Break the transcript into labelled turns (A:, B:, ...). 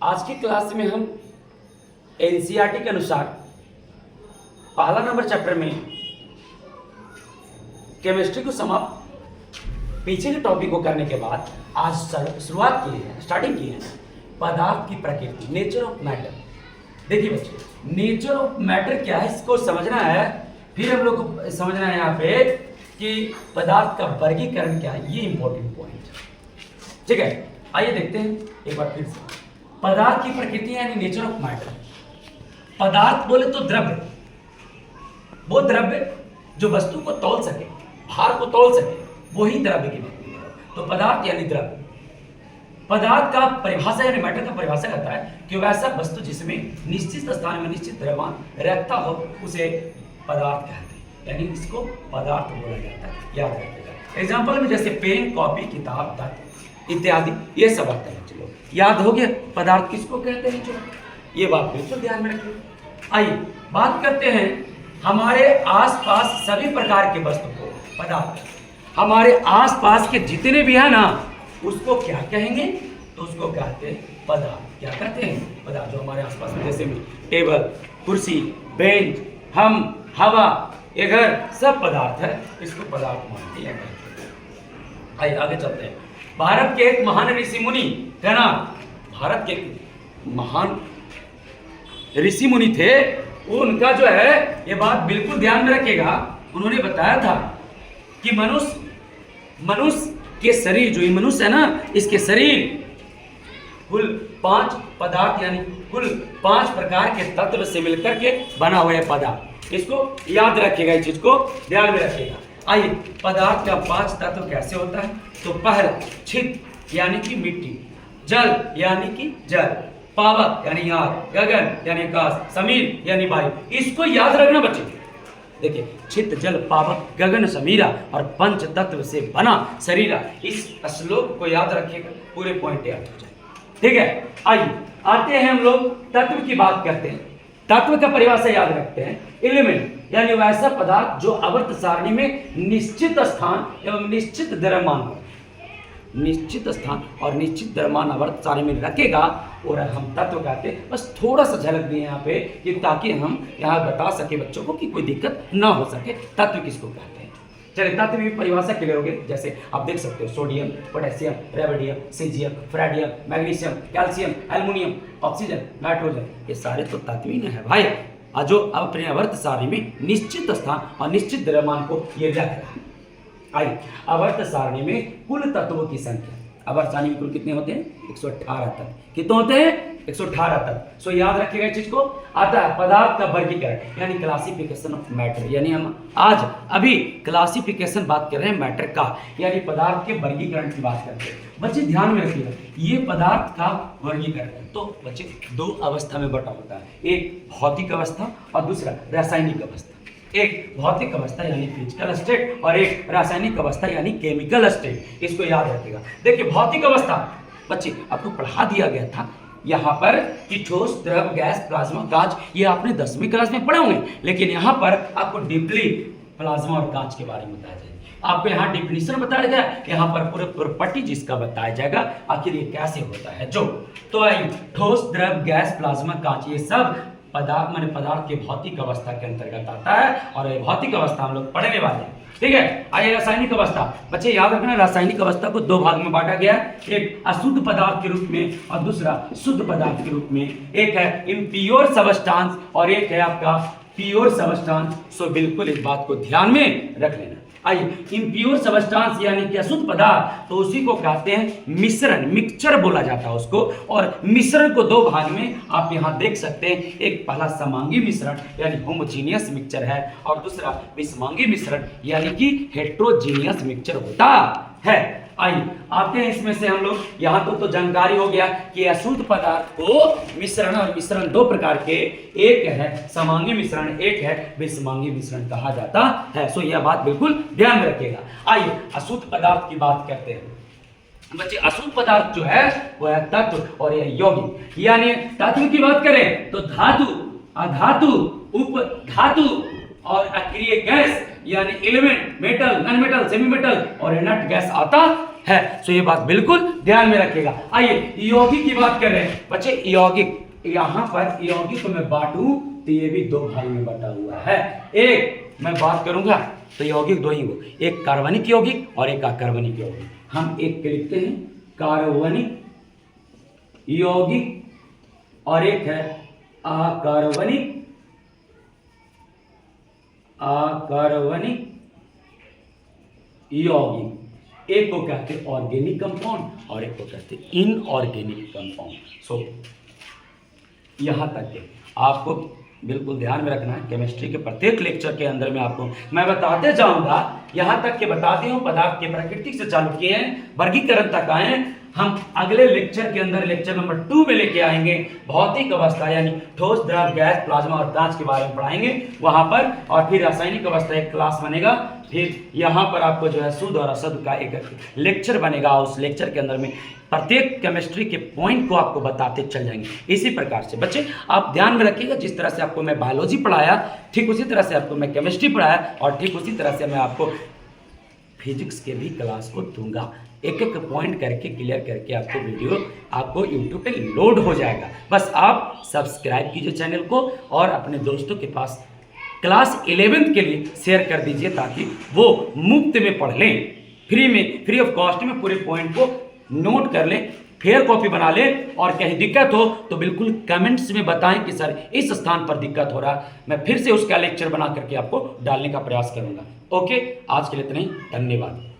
A: आज की क्लास में हम एनसीईआरटी के अनुसार पहला नंबर चैप्टर में केमिस्ट्री को समाप्त पीछे के टॉपिक को करने के बाद आज शुरुआत की है, स्टार्टिंग की है पदार्थ की प्रकृति, नेचर ऑफ मैटर। देखिए बच्चे, नेचर ऑफ मैटर क्या है इसको समझना है। फिर हम लोग को समझना है यहाँ पे कि पदार्थ का वर्गीकरण क्या है, ये इंपॉर्टेंट पॉइंट है। ठीक है, आइए देखते हैं एक बार फिर से पदार्थ की प्रकृति यानी नेचर ऑफ मैटर। पदार्थ बोले तो द्रव्य, वो द्रव्य जो वस्तु को तौल सके, भार को तौल सके, वही द्रव्य की बात है। तो पदार्थ यानी द्रव्य। पदार्थ का परिभाषा यानी मैटर का परिभाषा करता है कि वैसा वस्तु जिसमें निश्चित स्थान में निश्चित द्रव्यमान रहता हो उसे पदार्थ कहते हैं, यानी इसको पदार्थ बोला जाता है। याद रखिएगा। एग्जाम्पल में जैसे पेन, कॉपी, किताब, धातु इत्यादि ये सब आता है। चलो याद हो गया पदार्थ किसको कहते हैं। चलो ये बात बिल्कुल ध्यान में रखिए। आइए बात करते हैं हमारे आसपास सभी प्रकार के वस्तु को पदार्थ। हमारे आसपास के जितने भी है ना उसको क्या कहेंगे, तो उसको कहते हैं पदार्थ। क्या कहते हैं? पदार्थ। जो हमारे आसपास में जैसे में टेबल, कुर्सी, बेंच, हम, हवा, ये घर सब पदार्थ है, इसको पदार्थ मानते हैं। आइए आगे चलते हैं। भारत के एक महान ऋषि मुनि का नाम, भारत के एक महान ऋषि मुनि थे, उनका जो है ये बात बिल्कुल ध्यान में रखिएगा। उन्होंने बताया था कि मनुष्य के शरीर, जो ये मनुष्य है ना, इसके शरीर कुल 5 पदार्थ यानी कुल 5 प्रकार के तत्व से मिलकर के बना हुआ है पदार्थ। इसको याद रखिएगा, इस चीज को ध्यान में रखिएगा। आइए पदार्थ का 5 तत्व कैसे होता है। तो पहला छिद यानी कि मिट्टी, जल यानी कि जल, पावक यानी आग, गगन यानी आकाश, समीर यानी वायु। इसको याद रखना बच्चे। देखिए, छिद, जल, पावक, गगन, समीरा और पंच तत्व से बना शरीरा। इस श्लोक को याद रखिएगा, पूरे पॉइंट याद हो जाए। ठीक है, आइए आते हैं हम लोग तत्व की बात करते हैं। तत्व का परिभाषा याद रखते हैं। एलिमेंट यानी वैसा पदार्थ जो आवर्त सारणी में निश्चित स्थान एवं निश्चित द्रव्यमान हो, निश्चित स्थान और निश्चित द्रव्यमान आवर्त सारणी में रखेगा और हम तत्व कहते हैं। बस थोड़ा सा झलक दिए यहाँ पे कि ताकि हम यहाँ बता सके बच्चों को कि कोई दिक्कत ना हो सके। तत्व किसको कहते हैं? चलिए तत्व की परिभाषा क्लियर हो गई। जैसे आप देख सकते हो sodium, potassium, radium, caesium, francium, magnesium, calcium, aluminium, oxygen, nitrogen, ये सारे तो तत्व ही है भाई, जो अपने आवर्त सारणी में निश्चित स्थान और निश्चित द्रव्यमान को ये रख रहा है। आइए आवर्त सारणी में कुल तत्वों की संख्या, आवर्त सारणी में कुल कितने होते हैं? 118 तत्व। कितने होते हैं? 118 तत्व। सो याद रखिएगा इस चीज को। आता है पदार्थ का वर्गीकरण यानी क्लासिफिकेशन ऑफ मैटर, यानी हम आज अभी क्लासिफिकेशन बात कर रहे हैं मैटर का, यानी पदार्थ के वर्गीकरण की बात करते हैं। बच्चे ध्यान में रखिएगा, ये पदार्थ का वर्गीकरण तो बच्चे 2 अवस्था में बटा होता है, एक भौतिक अवस्था और दूसरा रासायनिक अवस्था। एक भौतिक अवस्था यानी फिजिकल स्टेट और एक रासायनिक अवस्था यानी केमिकल स्टेट। इसको याद रखिएगा। देखिए भौतिक अवस्था बच्चे आपको पढ़ा दिया गया था यहाँ पर कि ठोस, द्रव, गैस, प्लाज्मा, कांच, ये आपने 10वीं क्लास में पढ़े होंगे, लेकिन यहाँ पर आपको डीपली प्लाज्मा और कांच के बारे में बताया जाएगा। आपको यहाँ डिफिनीशन बताया गया, यहाँ पर पूरे प्रॉपर्टी जिसका बताया जाएगा आखिर ये कैसे होता है। जो तो आइए ठोस, द्रव, गैस, प्लाज्मा, कांच ये सब पदार्थ के भौतिक अवस्था के अंतर्गत आता है और ये भौतिक अवस्था हम लोग पढ़ने वाले हैं। ठीक है, आइए रासायनिक अवस्था। बच्चे याद रखना, रासायनिक अवस्था को 2 भाग में बांटा गया, एक अशुद्ध पदार्थ के रूप में और दूसरा शुद्ध पदार्थ के रूप में। एक है इम्प्योर सबस्टांस और एक है आपका प्योर सबस्टांस। सो बिल्कुल इस बात को ध्यान में रख लेना। आइए इम्प्योर सबस्टांस यानी कि अशुद्ध पदार्थ, तो उसी को कहते हैं मिश्रण, मिक्सचर बोला जाता है उसको। और मिश्रण को 2 भाग में आप यहाँ देख सकते हैं। एक पहला समांगी मिश्रण यानी होमोजीनियस मिक्सचर है और दूसरा विषमांगी मिश्रण यानी कि हेट्रोजीनियस मिक्सचर होता है। आइए आते हैं इसमें से हम लोग, यहाँ तो जानकारी हो गया कि अशुद्ध पदार्थ को मिश्रण, और मिश्रण 2 प्रकार के, एक है समांगी मिश्रण, एक है विषमांगी मिश्रण कहा जाता है। सो यह बात बिल्कुल ध्यान में रखिएगा। आइए अशुद्ध पदार्थ की बात करते हैं। बच्चे अशुद्ध पदार्थ जो है वह है तत्व और यह यौगिक। यानी तत्व की बात करें तो धातु, अधातु, उपधातु और अक्रिय गैस यानी element, metal, non metal, semi metal और इनर्ट गैस आता है। सो ये बात बिल्कुल ध्यान में रखिएगा। आइए यौगिक की बात कर रहे हैं बच्चे। यौगिक, यहां पर यौगिक को मैं बांटूं तो ये भी दो भाग में बटा हुआ है। एक मैं बात करूंगा तो यौगिक दो ही हो, एक कार्बनिक यौगिक और एक अकार्बनिक यौगिक। हम एक के लिखते हैं कार्बनिक यौगिक और एक है अकार्बनिक यौगिक। एक को कहते हैं ऑर्गेनिक कंपाउंड और एक को कहते हैं इनऑर्गेनिक कंपाउंड। सो यहां तक के आपको बिल्कुल ध्यान में रखना है। केमिस्ट्री के प्रत्येक लेक्चर के अंदर में आपको मैं बताते जाऊंगा। यहां तक के बताते हूं, पदार्थ के प्रकृति से चालू किए हैं, वर्गीकरण तक आए हैं। हम अगले लेक्चर के अंदर लेक्चर नंबर 2 में लेके आएंगे भौतिक अवस्था यानी ठोस, द्रव, गैस, प्लाज्मा और कांच के बारे में पढ़ाएंगे वहां पर। और फिर रासायनिक अवस्था एक क्लास बनेगा। फिर यहाँ पर आपको जो है शुद्ध और अशुद्ध का एक लेक्चर बनेगा। उस लेक्चर के अंदर में प्रत्येक केमिस्ट्री के पॉइंट को आपको बताते चल जाएंगे। इसी प्रकार से बच्चे आप ध्यान में रखिएगा, जिस तरह से आपको मैं बायोलॉजी पढ़ाया ठीक उसी तरह से आपको मैं केमिस्ट्री पढ़ाया और ठीक उसी तरह से मैं आपको फिजिक्स के भी क्लास को दूंगा। एक एक पॉइंट करके क्लियर करके आपको वीडियो आपको यूट्यूब पे लोड हो जाएगा। बस आप सब्सक्राइब कीजिए चैनल को और अपने दोस्तों के पास क्लास 11th के लिए शेयर कर दीजिए ताकि वो मुफ्त में पढ़ लें, फ्री ऑफ कॉस्ट में पूरे पॉइंट को नोट कर लें, फेयर कॉपी बना लें। और कहीं दिक्कत हो तो बिल्कुल कमेंट्स में बताएं कि सर इस स्थान पर दिक्कत हो रहा, मैं फिर से उसका लेक्चर बना करके आपको डालने का प्रयास करूंगा। ओके, आज के लिए इतना ही, धन्यवाद।